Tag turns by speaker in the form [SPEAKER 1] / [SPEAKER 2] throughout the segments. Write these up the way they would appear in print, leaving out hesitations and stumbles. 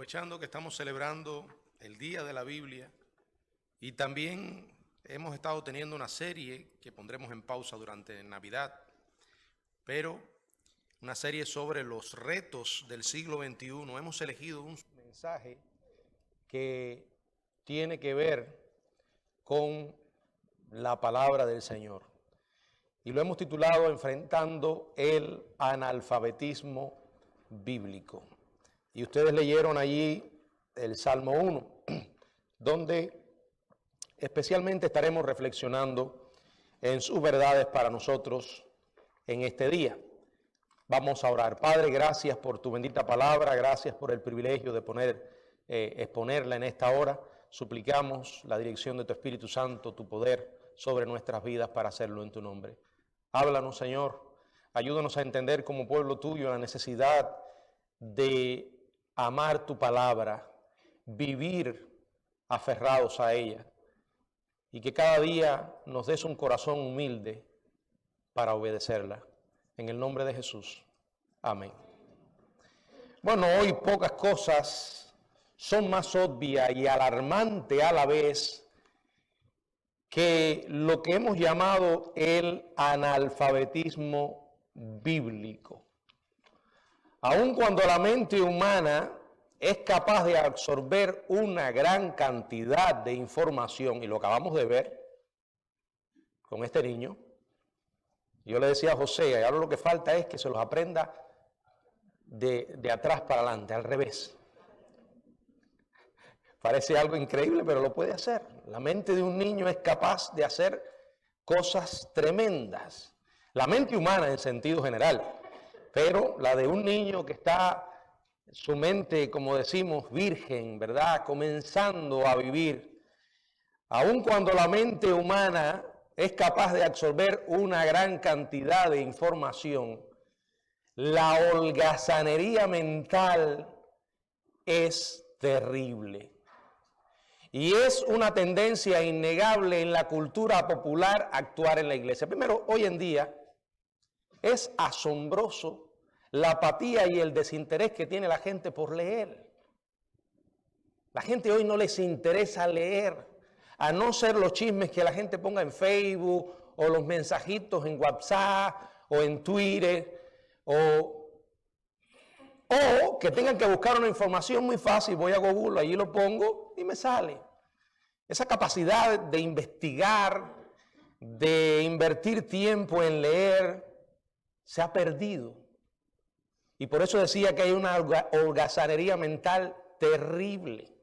[SPEAKER 1] aprovechando que estamos celebrando el Día de la Biblia y también hemos estado teniendo una serie que pondremos en pausa durante Navidad, pero una serie sobre los retos del siglo XXI. Hemos elegido un mensaje que tiene que ver con la palabra del Señor y lo hemos titulado Enfrentando el analfabetismo bíblico. Y ustedes leyeron allí el Salmo 1, donde especialmente estaremos reflexionando en sus verdades para nosotros en este día. Vamos a orar. Padre, gracias por tu bendita palabra, gracias por el privilegio de exponerla en esta hora. Suplicamos la dirección de tu Espíritu Santo, tu poder sobre nuestras vidas para hacerlo en tu nombre. Háblanos, Señor, ayúdanos a entender como pueblo tuyo la necesidad de amar tu palabra, vivir aferrados a ella y que cada día nos des un corazón humilde para obedecerla. En el nombre de Jesús. Amén. Bueno, hoy pocas cosas son más obvias y alarmantes a la vez que lo que hemos llamado el analfabetismo bíblico. Aun cuando la mente humana es capaz de absorber una gran cantidad de información, y lo acabamos de ver con este niño, yo le decía a José, ahora lo que falta es que se los aprenda de atrás para adelante, al revés. Parece algo increíble, pero lo puede hacer. La mente de un niño es capaz de hacer cosas tremendas. La mente humana en sentido general, pero la de un niño que está su mente, como decimos, virgen, ¿verdad? Comenzando a vivir. Aun cuando la mente humana es capaz de absorber una gran cantidad de información, la holgazanería mental es terrible. Y es una tendencia innegable en la cultura popular actuar en la iglesia. Primero, hoy en día es asombroso la apatía y el desinterés que tiene la gente por leer. La gente hoy no les interesa leer, a no ser los chismes que la gente ponga en Facebook o los mensajitos en WhatsApp o en Twitter o que tengan que buscar una información muy fácil. Voy a Google, allí lo pongo y me sale. Esa capacidad de investigar, de invertir tiempo en leer, se ha perdido. Y por eso decía que hay una holgazanería mental terrible.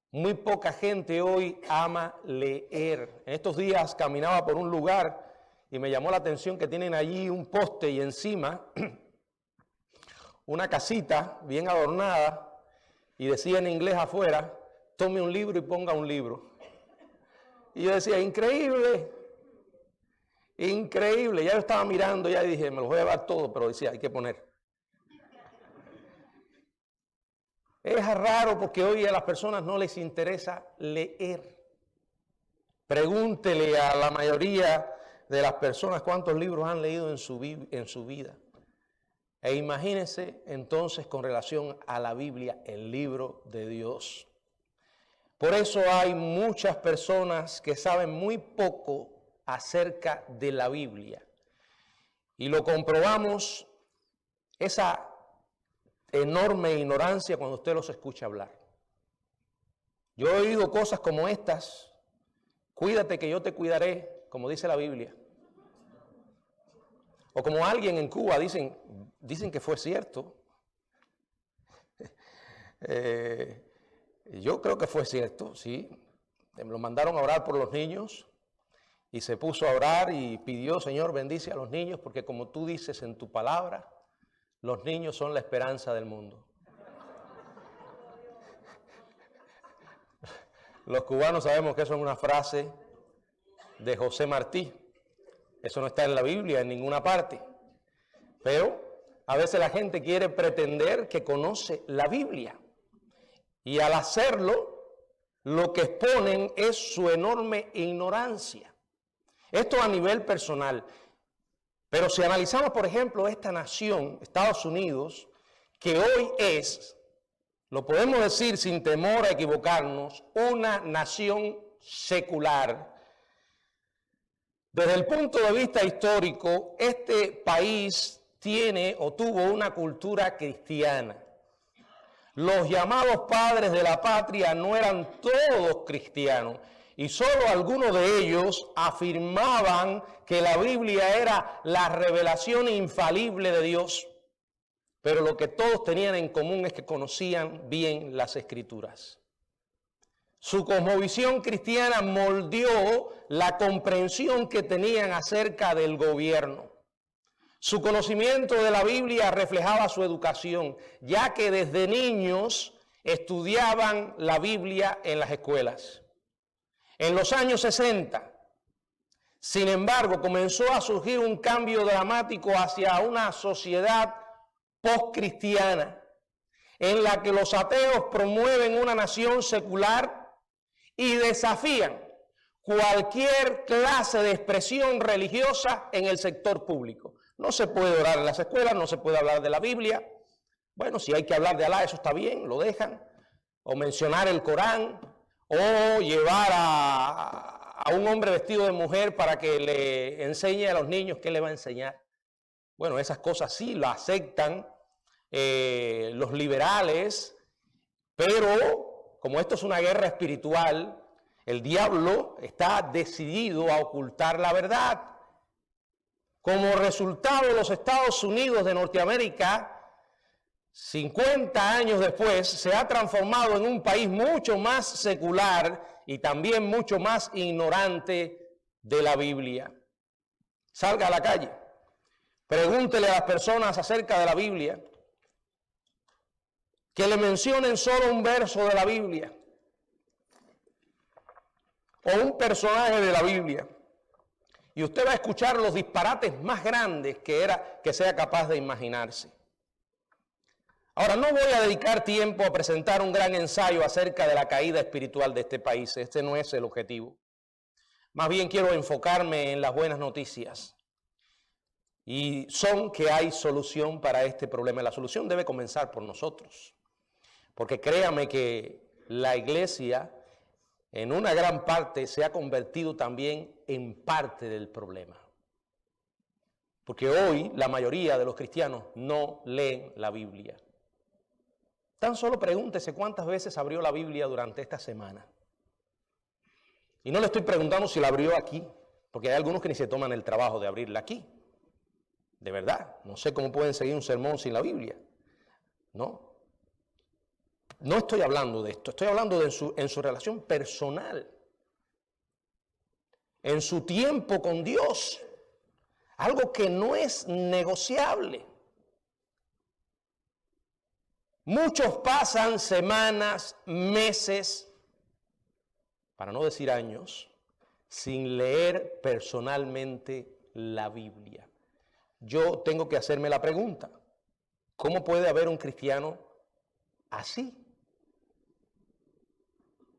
[SPEAKER 1] Muy poca gente hoy ama leer. En estos días caminaba por un lugar y me llamó la atención que tienen allí un poste y encima una casita bien adornada y decía en inglés afuera, tome un libro y ponga un libro. Y yo decía, increíble, increíble. Ya yo estaba mirando, ya dije, me los voy a llevar todo, pero decía, hay que poner. Es raro porque hoy a las personas no les interesa leer. Pregúntele a la mayoría de las personas cuántos libros han leído en su vida. E imagínense entonces con relación a la Biblia, el libro de Dios. Por eso hay muchas personas que saben muy poco acerca de la Biblia. Y lo comprobamos, esa enorme ignorancia cuando usted los escucha hablar. Yo he oído cosas como estas, cuídate que yo te cuidaré, como dice la Biblia. O como alguien en Cuba dicen que fue cierto. Yo creo que fue cierto, sí. Lo mandaron a orar por los niños y se puso a orar y pidió, Señor, bendice a los niños porque como tú dices en tu palabra, los niños son la esperanza del mundo. Los cubanos sabemos que eso es una frase de José Martí. Eso no está en la Biblia en ninguna parte. Pero a veces la gente quiere pretender que conoce la Biblia. Y al hacerlo, lo que exponen es su enorme ignorancia. Esto a nivel personal. Pero si analizamos, por ejemplo, esta nación, Estados Unidos, que hoy es
[SPEAKER 2] lo podemos decir sin temor a equivocarnos, una nación secular. Desde el punto de vista histórico, este país tiene o tuvo una cultura cristiana. Los llamados padres de la patria no eran todos cristianos y solo algunos de ellos afirmaban que la Biblia era la revelación infalible de Dios. Pero lo que todos tenían en común es que conocían bien las Escrituras. Su cosmovisión cristiana moldeó la comprensión que tenían acerca del gobierno. Su conocimiento de la Biblia reflejaba su educación, ya que desde niños estudiaban la Biblia en las escuelas. En los años 60, sin embargo, comenzó a surgir un cambio dramático hacia una sociedad postcristiana, en la que los ateos promueven una nación secular y desafían cualquier clase de expresión religiosa en el sector público. No se puede orar en las escuelas, no se puede hablar de la Biblia. Bueno, si hay que hablar de Alá, eso está bien, lo dejan. O mencionar el Corán, o llevar a un hombre vestido de mujer para que le enseñe a los niños qué le va a enseñar. Bueno, esas cosas sí lo aceptan los liberales, pero como esto es una guerra espiritual, el diablo está decidido a ocultar la verdad. Como resultado, los Estados Unidos de Norteamérica, 50 años después, se ha transformado en un país mucho más secular y también mucho más ignorante de la Biblia. Salga a la calle, pregúntele a las personas acerca de la Biblia, que le mencionen solo un verso de la Biblia o un personaje de la Biblia, y usted va a escuchar los disparates más grandes que sea capaz de imaginarse. Ahora, no voy a dedicar tiempo a presentar un gran ensayo acerca de la caída espiritual de este país. Este no es el objetivo. Más bien quiero enfocarme en las buenas noticias. Y son que hay solución para este problema. La solución debe comenzar por nosotros. Porque créame que la iglesia en una gran parte se ha convertido también en parte del problema. Porque hoy la mayoría de los cristianos no leen la Biblia. Tan solo pregúntese cuántas veces abrió la Biblia durante esta semana. Y no le estoy preguntando si la abrió aquí, porque hay algunos que ni se toman el trabajo de abrirla aquí. De verdad, no sé cómo pueden seguir un sermón sin la Biblia. No estoy hablando de esto, estoy hablando de en su relación personal, en su tiempo con Dios, algo que no es negociable. Muchos pasan semanas, meses, para no decir años, sin leer personalmente la Biblia. Yo tengo que hacerme la pregunta, ¿cómo puede haber un cristiano así?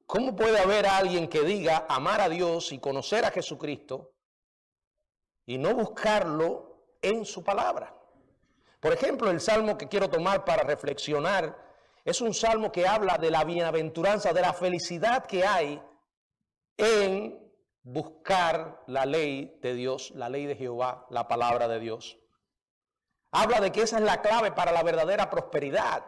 [SPEAKER 2] ¿Cómo puede haber alguien que diga amar a Dios y conocer a Jesucristo y no buscarlo en su palabra? Por ejemplo, el salmo que quiero tomar para reflexionar es un salmo que habla de la bienaventuranza, de la felicidad que hay en buscar la ley de Dios, la ley de Jehová, la palabra de Dios. Habla de que esa es la clave para la verdadera prosperidad.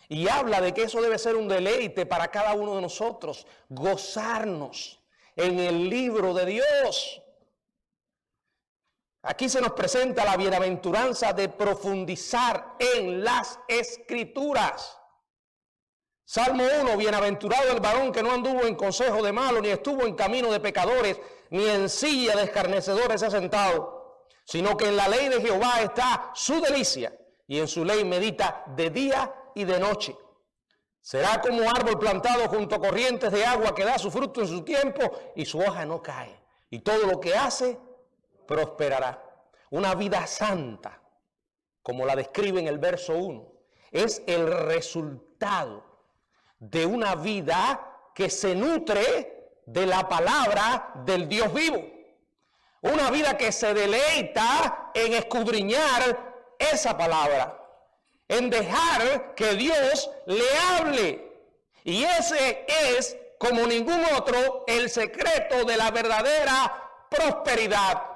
[SPEAKER 2] Y habla de que eso debe ser un deleite para cada uno de nosotros, gozarnos en el libro de Dios. Aquí se nos presenta la bienaventuranza de profundizar en las Escrituras. Salmo 1, bienaventurado el varón que no anduvo en consejo de malos, ni estuvo en camino de pecadores, ni en silla de escarnecedores se ha sentado, sino que en la ley de Jehová está su delicia, y en su ley medita de día y de noche. Será como árbol plantado junto a corrientes de agua que da su fruto en su tiempo y su hoja no cae. Y todo lo que hace prosperará. Una vida santa, como la describe en el verso 1, es el resultado de una vida que se nutre de la palabra del Dios vivo. Una vida que se deleita en escudriñar esa palabra, en dejar que Dios le hable. Y ese es, como ningún otro, el secreto de la verdadera prosperidad.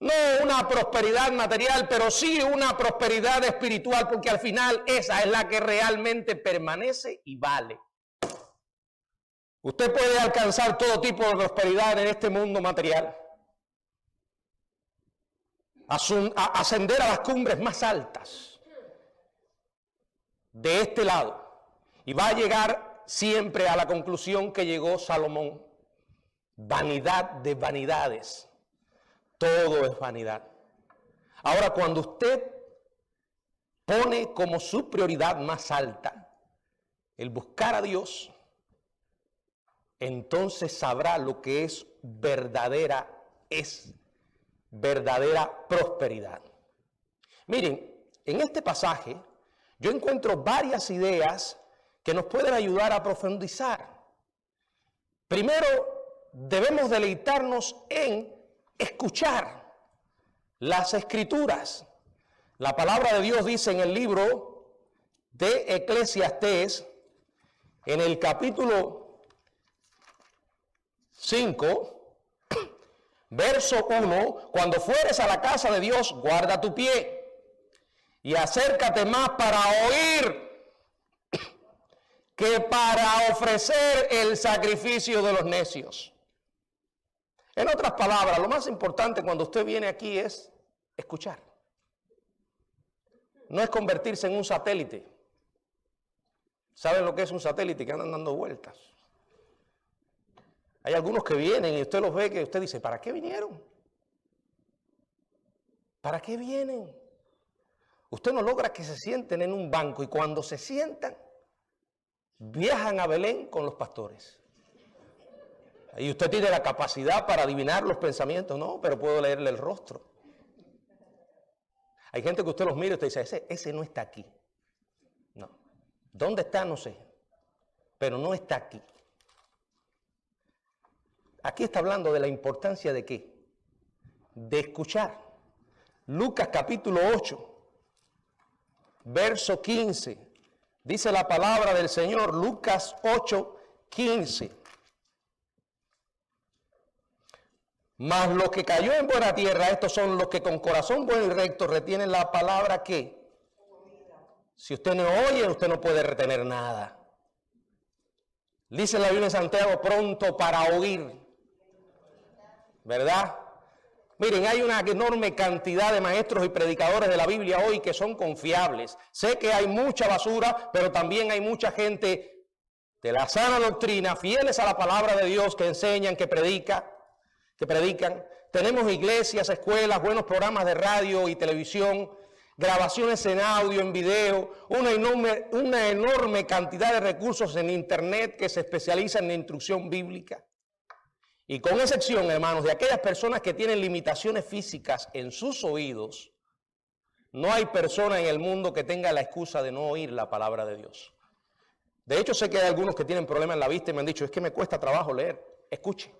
[SPEAKER 2] No una prosperidad material, pero sí una prosperidad espiritual, porque al final esa es la que realmente permanece y vale. Usted puede alcanzar todo tipo de prosperidad en este mundo material, ascender a las cumbres más altas de este lado, y va a llegar siempre a la conclusión que llegó Salomón: vanidad de vanidades, todo es vanidad. Ahora, cuando usted pone como su prioridad más alta el buscar a Dios, entonces sabrá lo que es verdadera prosperidad. Miren, en este pasaje yo encuentro varias ideas que nos pueden ayudar a profundizar. Primero, debemos deleitarnos en escuchar las Escrituras. La palabra de Dios dice en el libro de Eclesiastés, en el capítulo 5, verso 1, cuando fueres a la casa de Dios, guarda tu pie y acércate más para oír que para ofrecer el sacrificio de los necios. En otras palabras, lo más importante cuando usted viene aquí es escuchar. No es convertirse en un satélite. ¿Saben lo que es un satélite? Que andan dando vueltas. Hay algunos que vienen y usted los ve que usted dice, ¿para qué vinieron? ¿Para qué vienen? Usted no logra que se sienten en un banco y cuando se sientan, viajan a Belén con los pastores. Y usted tiene la capacidad para adivinar los pensamientos, no, pero puedo leerle el rostro. Hay gente que usted los mira y usted dice, ese no está aquí. No. ¿Dónde está? No sé. Pero no está aquí. Aquí está hablando de la importancia de ¿qué? De escuchar. Lucas capítulo 8, verso 15. Dice la palabra del Señor, Lucas 8, 15. Mas lo que cayó en buena tierra, estos son los que con corazón bueno y recto retienen la palabra que. Si usted no oye, usted no puede retener nada. Dice la Biblia en Santiago, pronto para oír. ¿Verdad? Miren, hay una enorme cantidad de maestros y predicadores de la Biblia hoy que son confiables. Sé que hay mucha basura, pero también hay mucha gente de la sana doctrina, fieles a la palabra de Dios, que enseñan, que predican. Tenemos iglesias, escuelas, buenos programas de radio y televisión, grabaciones en audio, en video, una enorme cantidad de recursos en internet que se especializan en instrucción bíblica. Y con excepción, hermanos, de aquellas personas que tienen limitaciones físicas en sus oídos, no hay persona en el mundo que tenga la excusa de no oír la palabra de Dios. De hecho, sé que hay algunos que tienen problemas en la vista y me han dicho, es que me cuesta trabajo leer. Escuche.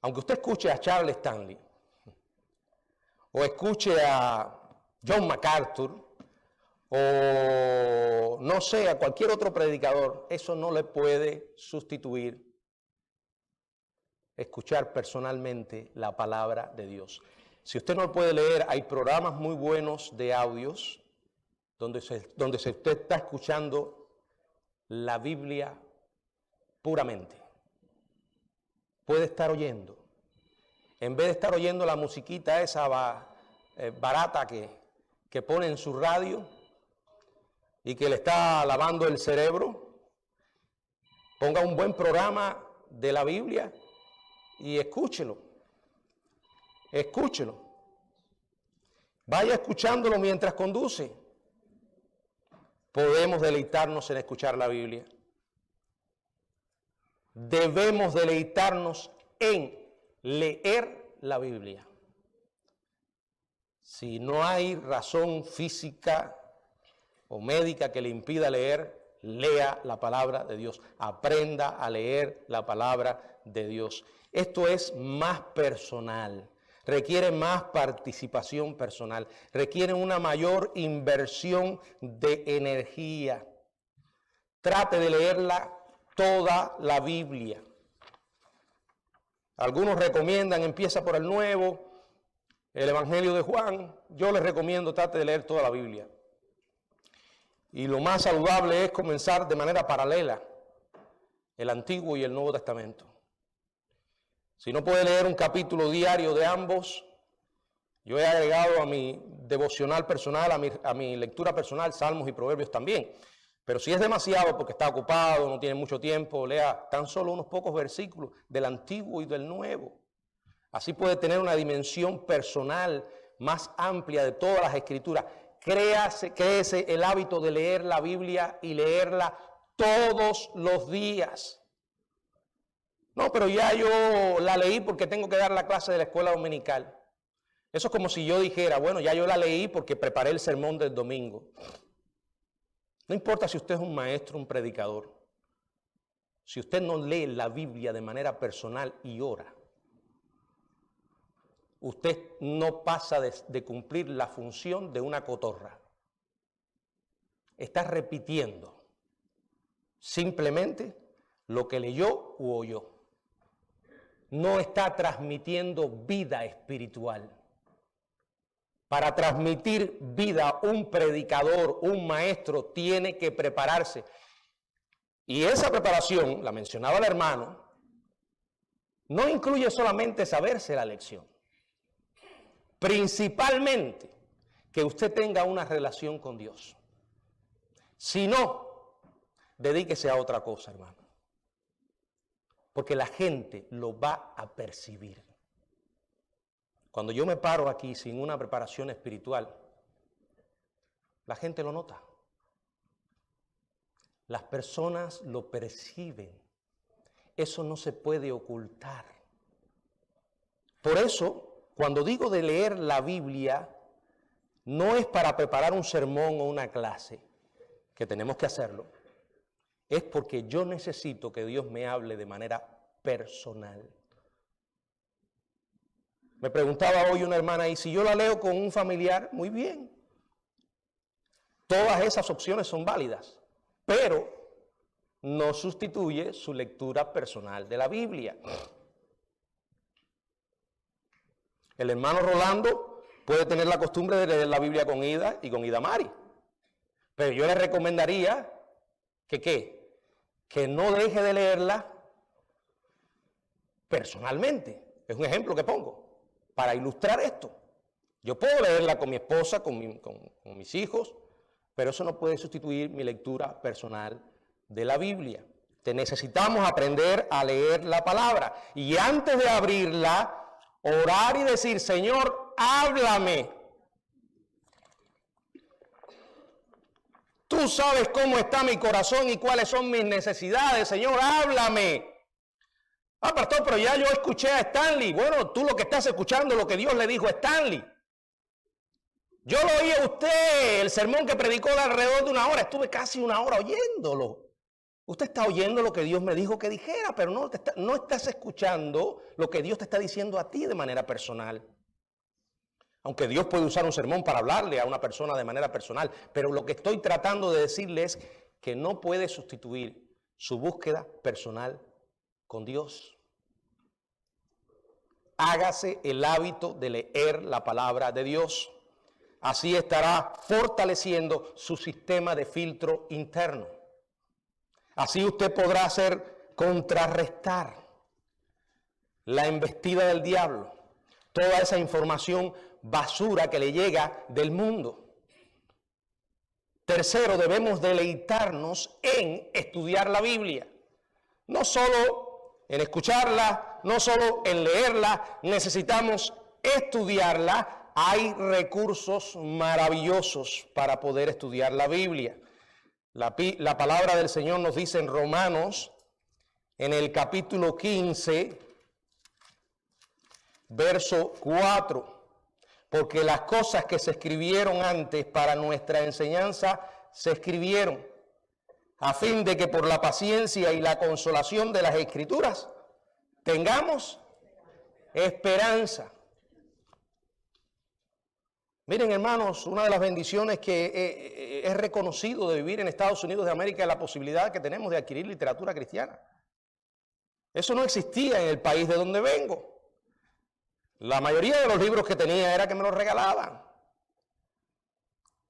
[SPEAKER 2] Aunque usted escuche a Charles Stanley, o escuche a John MacArthur, o no sé, a cualquier otro predicador, eso no le puede sustituir escuchar personalmente la palabra de Dios. Si usted no lo puede leer, hay programas muy buenos de audios donde usted está escuchando la Biblia puramente. Puede estar oyendo. En vez de estar oyendo la musiquita esa barata que pone en su radio y que le está lavando el cerebro, ponga un buen programa de la Biblia y escúchelo. Escúchelo. Vaya escuchándolo mientras conduce. Podemos deleitarnos en escuchar la Biblia. Debemos deleitarnos en leer la Biblia. Si no hay razón física o médica que le impida leer, lea la palabra de Dios. Aprenda a leer la palabra de Dios. Esto es más personal. requieren más participación personal, requieren una mayor inversión de energía. Trate de leerla toda la Biblia. Algunos recomiendan, empieza por el Nuevo, el Evangelio de Juan. Yo les recomiendo, trate de leer toda la Biblia. Y lo más saludable es comenzar de manera paralela el Antiguo y el Nuevo Testamento. Si no puede leer un capítulo diario de ambos, yo he agregado a mi devocional personal, a mi lectura personal, Salmos y Proverbios también. Pero si es demasiado porque está ocupado, no tiene mucho tiempo, lea tan solo unos pocos versículos del Antiguo y del Nuevo. Así puede tener una dimensión personal más amplia de todas las Escrituras. Créese el hábito de leer la Biblia y leerla todos los días. No, pero ya yo la leí porque tengo que dar la clase de la escuela dominical. Eso es como si yo dijera, bueno, ya yo la leí porque preparé el sermón del domingo. No importa si usted es un maestro, un predicador. Si usted no lee la Biblia de manera personal y ora, usted no pasa de cumplir la función de una cotorra. Está repitiendo simplemente lo que leyó u oyó. No está transmitiendo vida espiritual. Para transmitir vida, un predicador, un maestro tiene que prepararse. Y esa preparación, la mencionaba el hermano, no incluye solamente saberse la lección. Principalmente que usted tenga una relación con Dios. Si no, dedíquese a otra cosa, hermano. Porque la gente lo va a percibir. Cuando yo me paro aquí sin una preparación espiritual, la gente lo nota. Las personas lo perciben. Eso no se puede ocultar. Por eso, cuando digo de leer la Biblia, no es para preparar un sermón o una clase, que tenemos que hacerlo. Es porque yo necesito que Dios me hable de manera personal. Me preguntaba hoy una hermana, y si yo la leo con un familiar, muy bien. Todas esas opciones son válidas, pero no sustituye su lectura personal de la Biblia. El hermano Rolando puede tener la costumbre de leer la Biblia con Ida y con Ida Mari, pero yo le recomendaría que ¿qué? Que no deje de leerla personalmente. Es un ejemplo que pongo para ilustrar esto. Yo puedo leerla con mi esposa, con mis hijos, pero eso no puede sustituir mi lectura personal de la Biblia. Necesitamos aprender a leer la palabra y antes de abrirla, orar y decir, Señor, háblame. Tú sabes cómo está mi corazón y cuáles son mis necesidades. Señor, háblame. Ah, pastor, pero ya yo escuché a Stanley. Bueno, tú lo que estás escuchando, lo que Dios le dijo a Stanley. Yo lo oí a usted, el sermón que predicó de alrededor de 1 hora. Estuve casi 1 hora oyéndolo. Usted está oyendo lo que Dios me dijo que dijera, pero no estás escuchando lo que Dios te está diciendo a ti de manera personal. Aunque Dios puede usar un sermón para hablarle a una persona de manera personal, pero lo que estoy tratando de decirle es que no puede sustituir su búsqueda personal con Dios. Hágase el hábito de leer la palabra de Dios. Así estará fortaleciendo su sistema de filtro interno. Así usted podrá contrarrestar la embestida del diablo, toda esa información basura que le llega del mundo. Tercero, debemos deleitarnos en estudiar la Biblia. No solo en escucharla, no solo en leerla, necesitamos estudiarla. Hay recursos maravillosos para poder estudiar la Biblia. La palabra del Señor nos dice en Romanos, en el capítulo 15, verso 4, porque las cosas que se escribieron antes para nuestra enseñanza se escribieron, a fin de que por la paciencia y la consolación de las Escrituras tengamos esperanza. Miren, hermanos, una de las bendiciones que es reconocido de vivir en Estados Unidos de América es la posibilidad que tenemos de adquirir literatura cristiana. Eso no existía en el país de donde vengo. La mayoría de los libros que tenía era que me los regalaban.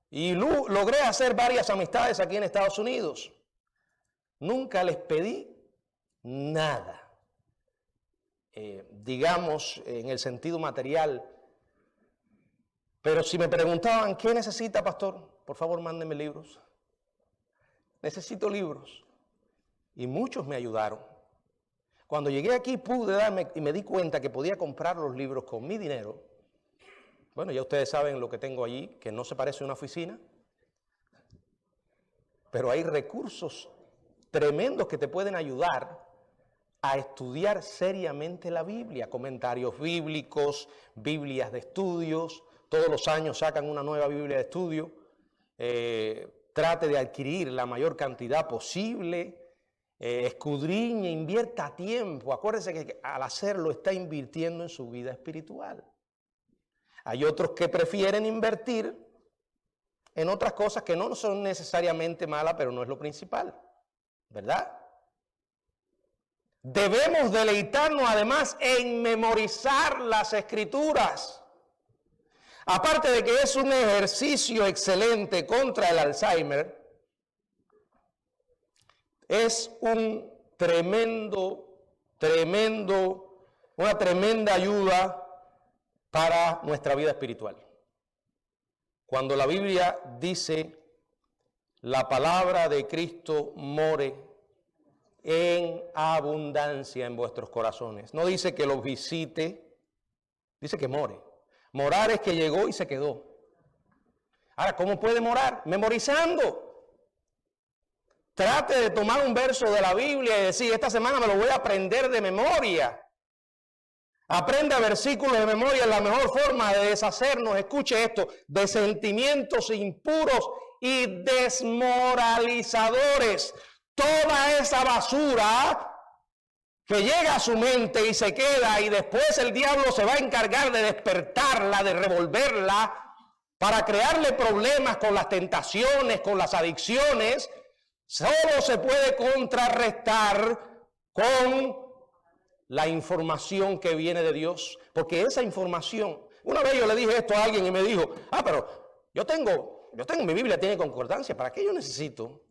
[SPEAKER 2] Y logré hacer varias amistades aquí en Estados Unidos. Nunca les pedí nada, digamos, en el sentido material. Pero si me preguntaban, ¿qué necesita, pastor? Por favor, mándenme libros. Necesito libros. Y muchos me ayudaron. Cuando llegué aquí pude darme y me di cuenta que podía comprar los libros con mi dinero. Bueno, ya ustedes saben lo que tengo allí, que no se parece a una oficina. Pero hay recursos tremendos que te pueden ayudar a estudiar seriamente la Biblia. Comentarios bíblicos, Biblias de estudios. Todos los años sacan una nueva Biblia de estudio. Trate de adquirir la mayor cantidad posible. Escudriñe, invierta tiempo. Acuérdese que al hacerlo está invirtiendo en su vida espiritual. Hay otros que prefieren invertir en otras cosas que no son necesariamente malas, pero no es lo principal, ¿verdad? Debemos deleitarnos además en memorizar las Escrituras. Aparte de que es un ejercicio excelente contra el Alzheimer, es una tremenda ayuda para nuestra vida espiritual. Cuando la Biblia dice, la palabra de Cristo more en abundancia en vuestros corazones. No dice que los visite, dice que more. Morar es que llegó y se quedó. Ahora, ¿cómo puede morar? Memorizando. Trate de tomar un verso de la Biblia y decir, esta semana me lo voy a aprender de memoria. Aprenda versículos de memoria, es la mejor forma de deshacernos, escuche esto, de sentimientos impuros y desmoralizadores. Toda esa basura que llega a su mente y se queda, y después el diablo se va a encargar de despertarla, de revolverla, para crearle problemas con las tentaciones, con las adicciones. Solo se puede contrarrestar con la información que viene de Dios, porque esa información, una vez yo le dije esto a alguien y me dijo, pero yo tengo mi Biblia, tiene concordancia, ¿para qué yo necesito?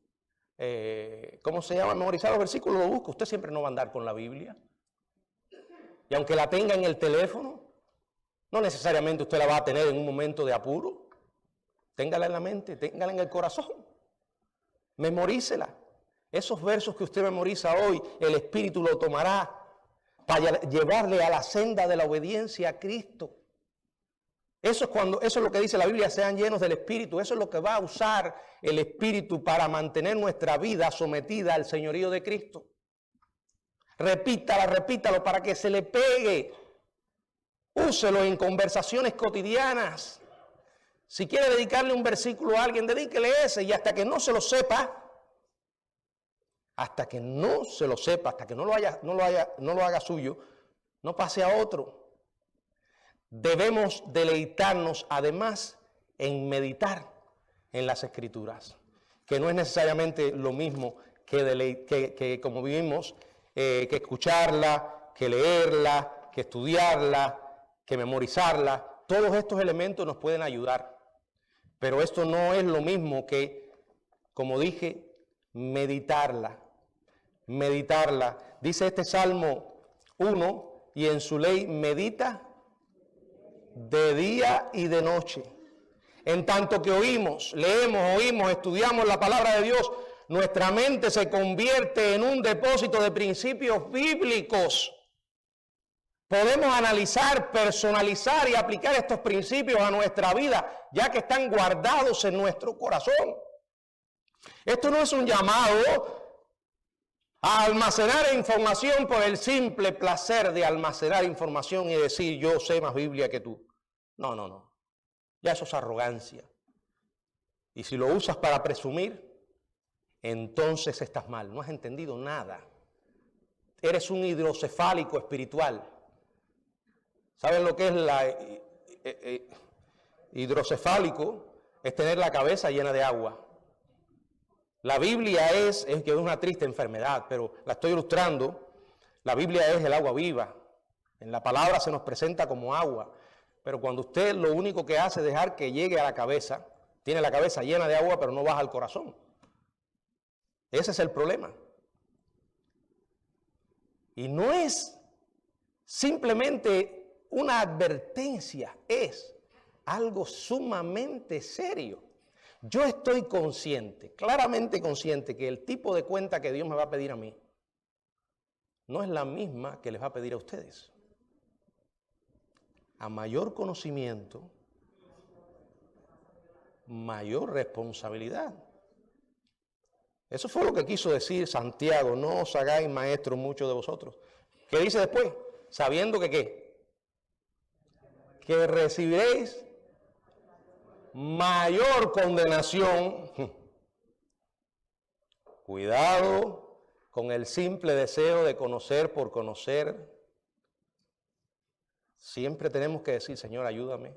[SPEAKER 2] ¿Cómo se llama? Memorizar los versículos, lo busco. Usted siempre no va a andar con la Biblia. Y aunque la tenga en el teléfono, no necesariamente usted la va a tener en un momento de apuro. Téngala en la mente, téngala en el corazón. Memorícela. Esos versos que usted memoriza hoy, el Espíritu lo tomará para llevarle a la senda de la obediencia a Cristo. Eso es lo que dice la Biblia, sean llenos del Espíritu. Eso es lo que va a usar el Espíritu para mantener nuestra vida sometida al señorío de Cristo. Repítalo para que se le pegue. Úselo en conversaciones cotidianas. Si quiere dedicarle un versículo a alguien, dedíquele ese, y hasta que no se lo sepa, hasta que no lo haga suyo, no pase a otro. Debemos deleitarnos además en meditar en las Escrituras, que no es necesariamente lo mismo que como vivimos, que escucharla, que leerla, que estudiarla, que memorizarla. Todos estos elementos nos pueden ayudar, pero esto no es lo mismo que, como dije, meditarla. Dice este Salmo 1, y en su ley medita de día y de noche. En tanto que leemos, estudiamos la palabra de Dios, nuestra mente se convierte en un depósito de principios bíblicos. Podemos analizar, personalizar y aplicar estos principios a nuestra vida, ya que están guardados en nuestro corazón. Esto no es un llamado a almacenar información por el simple placer de almacenar información y decir, yo sé más Biblia que tú. No. Ya eso es arrogancia. Y si lo usas para presumir, entonces estás mal. No has entendido nada. Eres un hidrocefálico espiritual. ¿Saben lo que es hidrocefálico es tener la cabeza llena de agua. La Biblia es que es una triste enfermedad, pero la estoy ilustrando. La Biblia es el agua viva. En la palabra se nos presenta como agua, pero cuando usted lo único que hace es dejar que llegue a la cabeza, tiene la cabeza llena de agua, pero no baja al corazón. Ese es el problema. Y no es simplemente una advertencia, es algo sumamente serio. Yo estoy consciente, claramente consciente, que el tipo de cuenta que Dios me va a pedir a mí no es la misma que les va a pedir a ustedes. A mayor conocimiento, mayor responsabilidad. Eso fue lo que quiso decir Santiago: no os hagáis maestros muchos de vosotros. ¿Qué dice después? Sabiendo que ¿qué? Que recibiréis mayor condenación. Cuidado con el simple deseo de conocer por conocer. Siempre tenemos que decir: Señor, ayúdame.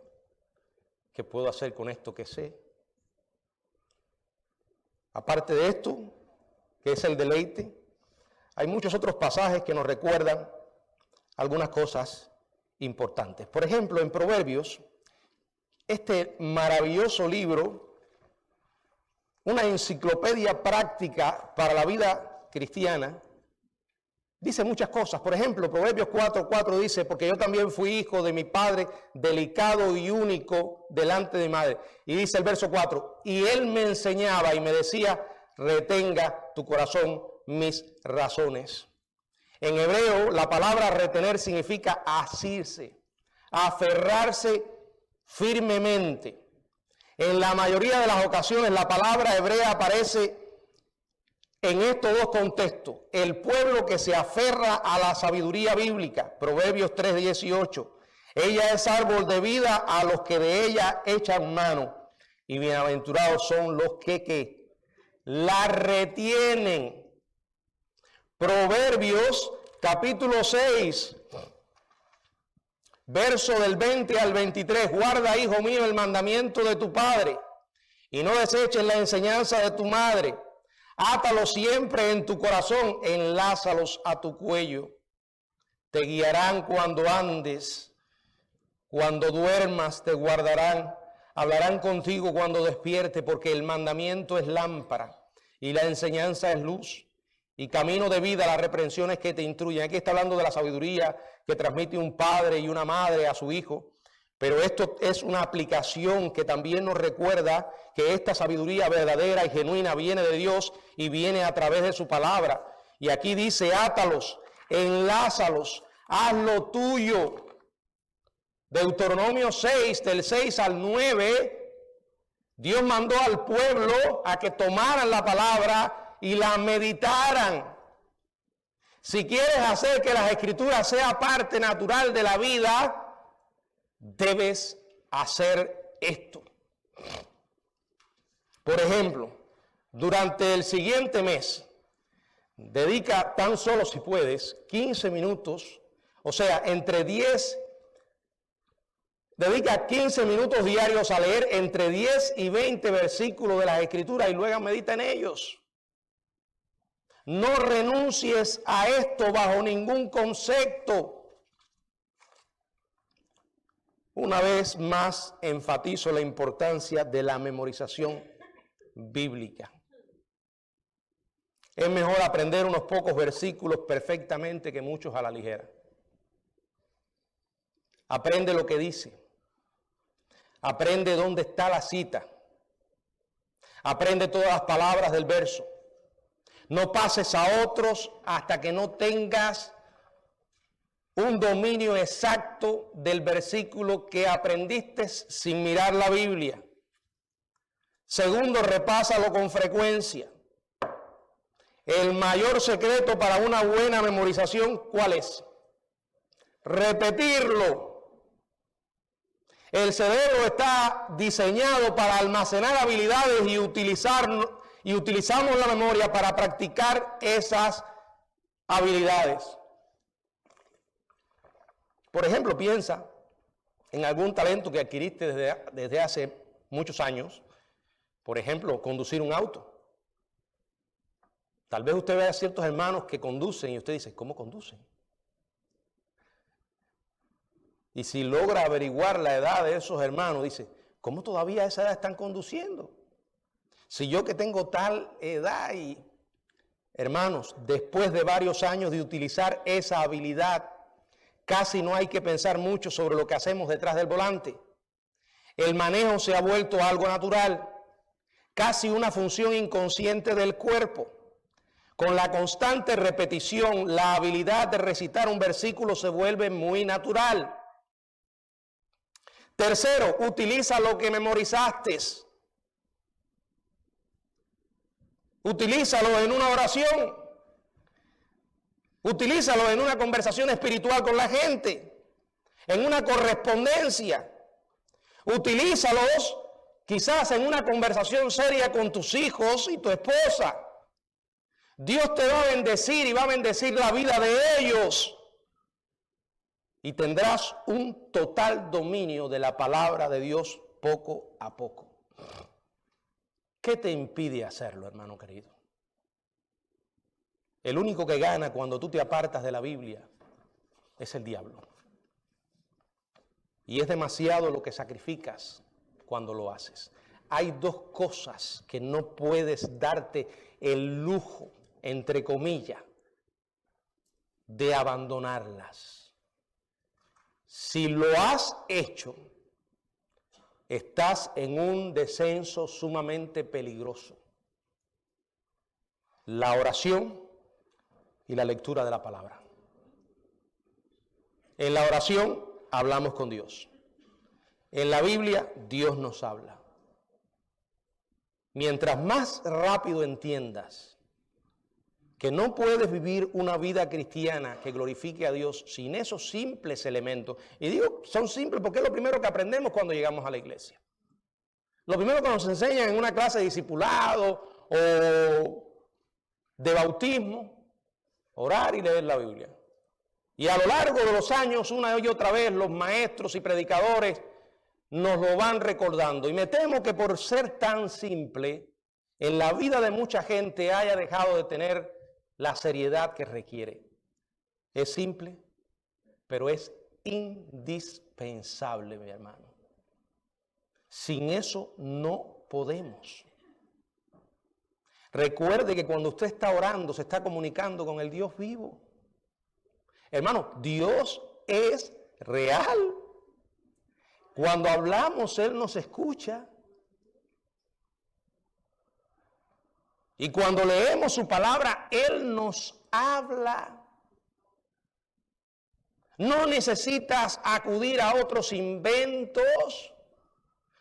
[SPEAKER 2] ¿Qué puedo hacer con esto que sé? Aparte de esto, que es el deleite, hay muchos otros pasajes que nos recuerdan algunas cosas importantes. Por ejemplo, en Proverbios, este maravilloso libro, una enciclopedia práctica para la vida cristiana, dice muchas cosas. Por ejemplo, Proverbios 4:4 dice: porque yo también fui hijo de mi padre, delicado y único delante de mi madre. Y dice el verso 4: y él me enseñaba y me decía: retenga tu corazón mis razones. En hebreo, la palabra retener significa asirse, aferrarse firmemente. En la mayoría de las ocasiones, la palabra hebrea aparece en estos dos contextos: el pueblo que se aferra a la sabiduría bíblica, Proverbios 3:18. Ella es árbol de vida a los que de ella echan mano, y bienaventurados son los que la retienen. Proverbios capítulo 6, verso del 20 al 23. Guarda, hijo mío, el mandamiento de tu padre, y no deseches la enseñanza de tu madre. Átalos siempre en tu corazón, enlázalos a tu cuello. Te guiarán cuando andes, cuando duermas te guardarán, hablarán contigo cuando despierte, porque el mandamiento es lámpara y la enseñanza es luz, y camino de vida las reprensiones que te instruyen. Aquí está hablando de la sabiduría que transmite un padre y una madre a su hijo, pero esto es una aplicación que también nos recuerda que esta sabiduría verdadera y genuina viene de Dios y viene a través de su palabra. Y aquí dice: átalos, enlázalos, hazlo tuyo. Deuteronomio 6, del 6 al 9, Dios mandó al pueblo a que tomaran la palabra y la meditaran. Si quieres hacer que las escrituras sea parte natural de la vida, debes hacer esto. Por ejemplo, durante el siguiente mes, dedica tan solo, si puedes, 15 minutos, o sea, dedica 15 minutos diarios a leer entre 10 y 20 versículos de las Escrituras y luego medita en ellos. No renuncies a esto bajo ningún concepto. Una vez más enfatizo la importancia de la memorización bíblica. Es mejor aprender unos pocos versículos perfectamente que muchos a la ligera. Aprende lo que dice. Aprende dónde está la cita. Aprende todas las palabras del verso. No pases a otros hasta que no tengas un dominio exacto del versículo que aprendiste sin mirar la Biblia. Segundo, repásalo con frecuencia. El mayor secreto para una buena memorización, ¿cuál es? Repetirlo. El cerebro está diseñado para almacenar habilidades y utilizamos la memoria para practicar esas habilidades. Por ejemplo, piensa en algún talento que adquiriste desde hace muchos años. Por ejemplo, conducir un auto. Tal vez usted vea a ciertos hermanos que conducen y usted dice, ¿cómo conducen? Y si logra averiguar la edad de esos hermanos, dice, ¿cómo todavía a esa edad están conduciendo? Si yo que tengo tal edad y... Hermanos, después de varios años de utilizar esa habilidad, casi no hay que pensar mucho sobre lo que hacemos detrás del volante. El manejo se ha vuelto algo natural, casi una función inconsciente del cuerpo. Con la constante repetición, la habilidad de recitar un versículo se vuelve muy natural. Tercero, utiliza lo que memorizaste. Utilízalo en una oración. Utilízalo en una conversación espiritual con la gente, en una correspondencia. Utilízalos quizás en una conversación seria con tus hijos y tu esposa. Dios te va a bendecir y va a bendecir la vida de ellos. Y tendrás un total dominio de la palabra de Dios poco a poco. ¿Qué te impide hacerlo, hermano querido? El único que gana cuando tú te apartas de la Biblia es el diablo. Y es demasiado lo que sacrificas cuando lo haces. Hay dos cosas que no puedes darte el lujo, entre comillas, de abandonarlas. Si lo has hecho, estás en un descenso sumamente peligroso. La oración y la lectura de la palabra. En la oración hablamos con Dios. En la Biblia Dios nos habla. Mientras más rápido entiendas que no puedes vivir una vida cristiana que glorifique a Dios sin esos simples elementos. Y digo, son simples porque es lo primero que aprendemos cuando llegamos a la iglesia. Lo primero que nos enseñan en una clase de discipulado o de bautismo, orar y leer la Biblia. Y a lo largo de los años, una y otra vez, los maestros y predicadores nos lo van recordando. Y me temo que por ser tan simple, en la vida de mucha gente haya dejado de tener la seriedad que requiere. Es simple, pero es indispensable, mi hermano. Sin eso no podemos. Recuerde que cuando usted está orando, se está comunicando con el Dios vivo. Hermano, Dios es real. Cuando hablamos, Él nos escucha. Y cuando leemos su palabra, Él nos habla. No necesitas acudir a otros inventos.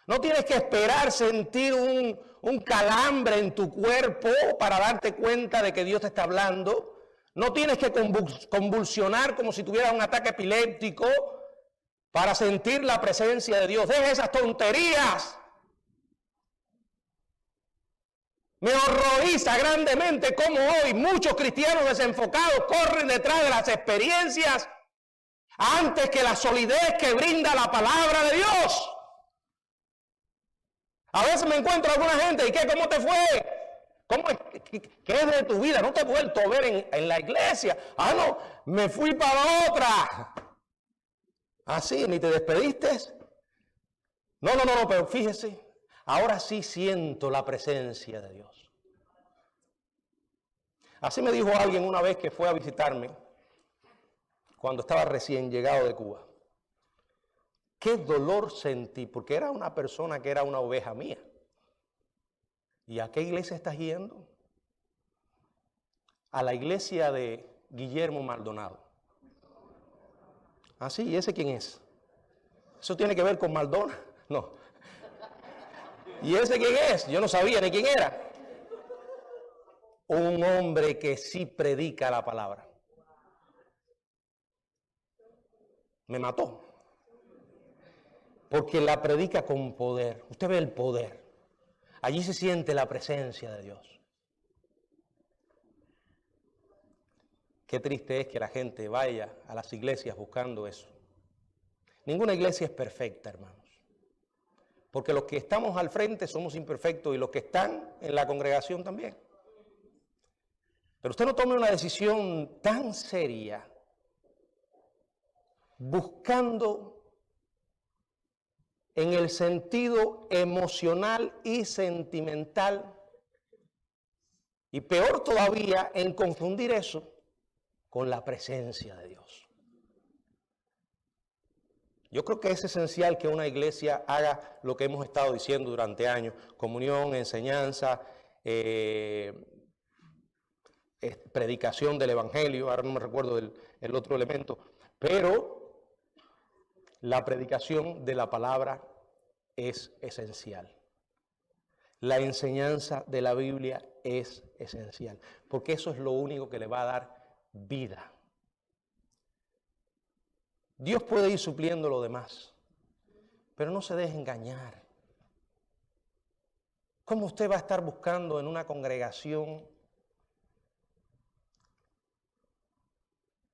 [SPEAKER 2] No tienes que esperar sentir un calambre en tu cuerpo para darte cuenta de que Dios te está hablando. No tienes que convulsionar como si tuvieras un ataque epiléptico para sentir la presencia de Dios. Deja esas tonterías. Me horroriza grandemente cómo hoy muchos cristianos desenfocados corren detrás de las experiencias antes que la solidez que brinda la palabra de Dios. A veces me encuentro alguna gente, ¿y qué? ¿Cómo te fue? ¿Qué es de tu vida? No te he vuelto a ver en la iglesia. Ah, no, me fui para otra. Ah, sí, ni te despediste. No, pero fíjese, ahora sí siento la presencia de Dios. Así me dijo alguien una vez que fue a visitarme cuando estaba recién llegado de Cuba. Qué dolor sentí, porque era una persona que era una oveja mía. ¿Y a qué iglesia estás yendo? A la iglesia de Guillermo Maldonado. Ah, sí, ¿y ese quién es? ¿Eso tiene que ver con Maldonado? No. ¿Y ese quién es? Yo no sabía ni quién era. Un hombre que sí predica la palabra. Me mató. Porque la predica con poder. Usted ve el poder. Allí se siente la presencia de Dios. Qué triste es que la gente vaya a las iglesias buscando eso. Ninguna iglesia es perfecta, hermanos. Porque los que estamos al frente somos imperfectos y los que están en la congregación también. Pero usted no tome una decisión tan seria buscando en el sentido emocional y sentimental, y peor todavía en confundir eso con la presencia de Dios. Yo creo que es esencial que una iglesia haga lo que hemos estado diciendo durante años: comunión, enseñanza, predicación del evangelio. Ahora no me recuerdo el otro elemento, pero la predicación de la palabra es esencial. La enseñanza de la Biblia es esencial, porque eso es lo único que le va a dar vida. Dios puede ir supliendo lo demás, pero no se deje engañar. ¿Cómo usted va a estar buscando en una congregación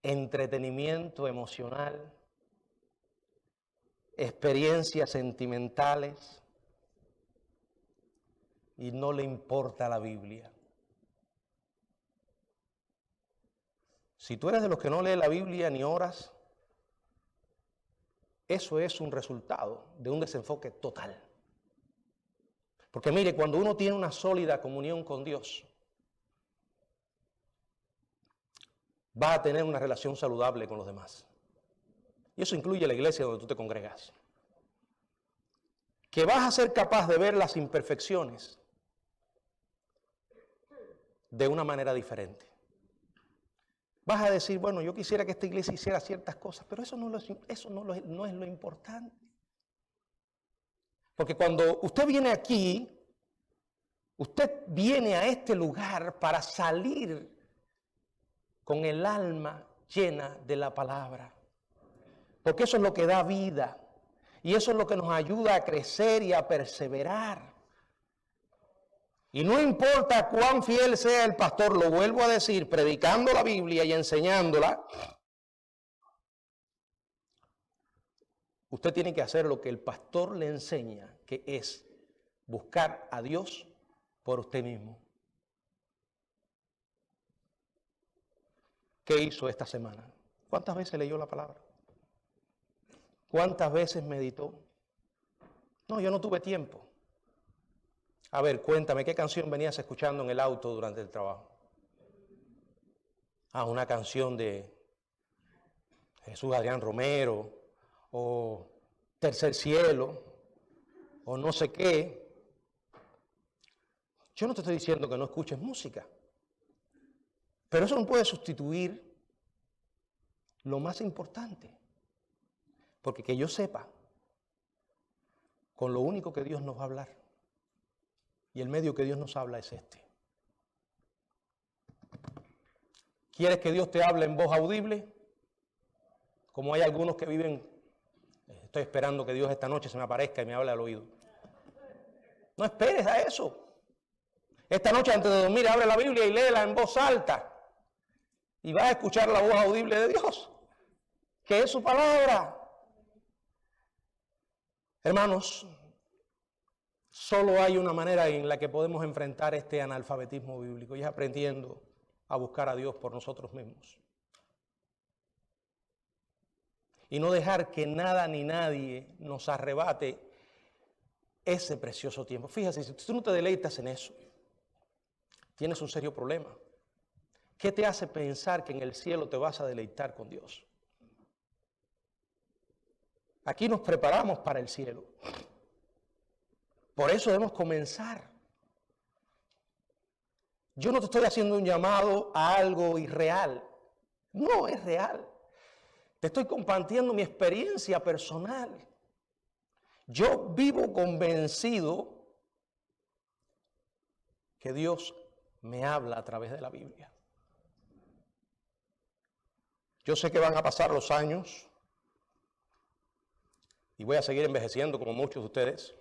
[SPEAKER 2] entretenimiento emocional, experiencias sentimentales, y no le importa la Biblia? Si tú eres de los que no lee la Biblia ni oras, eso es un resultado de un desenfoque total. Porque mire, cuando uno tiene una sólida comunión con Dios, va a tener una relación saludable con los demás. Y eso incluye la iglesia donde tú te congregas. Que vas a ser capaz de ver las imperfecciones de una manera diferente. Vas a decir, bueno, yo quisiera que esta iglesia hiciera ciertas cosas, pero eso no es lo importante. Porque cuando usted viene aquí, usted viene a este lugar para salir con el alma llena de la palabra. Porque eso es lo que da vida. Y eso es lo que nos ayuda a crecer y a perseverar. Y no importa cuán fiel sea el pastor, lo vuelvo a decir, predicando la Biblia y enseñándola, usted tiene que hacer lo que el pastor le enseña, que es buscar a Dios por usted mismo. ¿Qué hizo esta semana? ¿Cuántas veces leyó la palabra? ¿Cuántas veces meditó? No, yo no tuve tiempo. A ver, cuéntame, ¿qué canción venías escuchando en el auto durante el trabajo? Ah, una canción de Jesús Adrián Romero, o Tercer Cielo, o no sé qué. Yo no te estoy diciendo que no escuches música, pero eso no puede sustituir lo más importante. Porque que yo sepa, con lo único que Dios nos va a hablar, y el medio que Dios nos habla es este. ¿Quieres que Dios te hable en voz audible? Como hay algunos que viven, estoy esperando que Dios esta noche se me aparezca y me hable al oído. No esperes a eso. Esta noche antes de dormir abre la Biblia y léela en voz alta. Y vas a escuchar la voz audible de Dios, que es su palabra. Hermanos, solo hay una manera en la que podemos enfrentar este analfabetismo bíblico, y es aprendiendo a buscar a Dios por nosotros mismos. Y no dejar que nada ni nadie nos arrebate ese precioso tiempo. Fíjate, si tú no te deleitas en eso, tienes un serio problema. ¿Qué te hace pensar que en el cielo te vas a deleitar con Dios? Aquí nos preparamos para el cielo. Por eso debemos comenzar. Yo no te estoy haciendo un llamado a algo irreal. No, es real. Te estoy compartiendo mi experiencia personal. Yo vivo convencido que Dios me habla a través de la Biblia. Yo sé que van a pasar los años y voy a seguir envejeciendo como muchos de ustedes.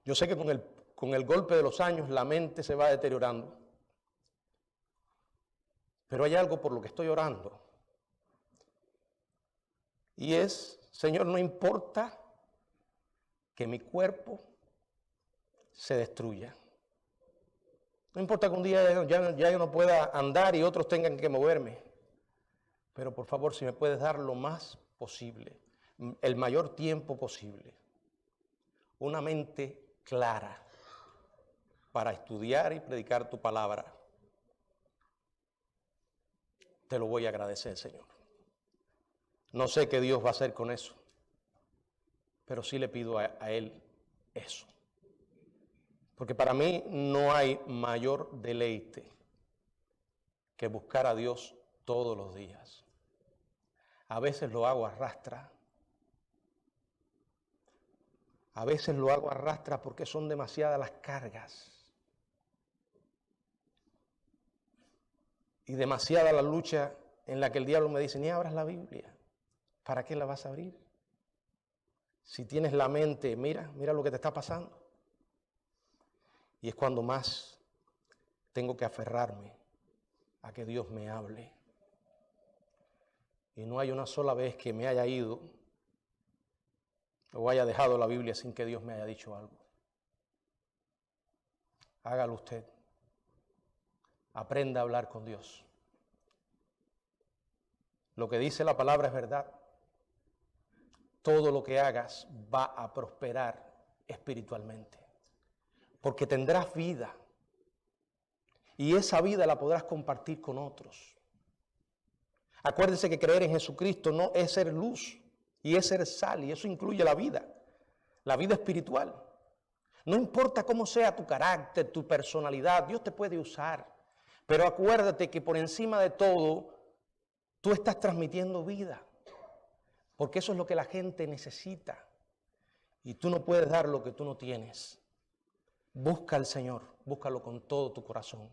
[SPEAKER 2] Yo sé que con el golpe de los años la mente se va deteriorando. Pero hay algo por lo que estoy orando. Y es, Señor, no importa que mi cuerpo se destruya. No importa que un día ya yo no pueda andar y otros tengan que moverme. Pero por favor, si me puedes dar lo más posible, el mayor tiempo posible, una mente clara para estudiar y predicar tu palabra, te lo voy a agradecer, Señor. No sé qué Dios va a hacer con eso, pero sí le pido a Él eso. Porque para mí no hay mayor deleite que buscar a Dios todos los días. A veces lo hago a rastra. A veces lo hago a rastra porque son demasiadas las cargas. Y demasiada la lucha en la que el diablo me dice, ni abras la Biblia. ¿Para qué la vas a abrir? Si tienes la mente, mira lo que te está pasando. Y es cuando más tengo que aferrarme a que Dios me hable. Y no hay una sola vez que me haya ido o haya dejado la Biblia sin que Dios me haya dicho algo. Hágalo usted. Aprenda a hablar con Dios. Lo que dice la palabra es verdad. Todo lo que hagas va a prosperar espiritualmente. Porque tendrás vida. Y esa vida la podrás compartir con otros. Acuérdense que creer en Jesucristo no es ser luz y es ser sal, y eso incluye la vida espiritual. No importa cómo sea tu carácter, tu personalidad, Dios te puede usar. Pero acuérdate que por encima de todo, tú estás transmitiendo vida. Porque eso es lo que la gente necesita. Y tú no puedes dar lo que tú no tienes. Busca al Señor, búscalo con todo tu corazón.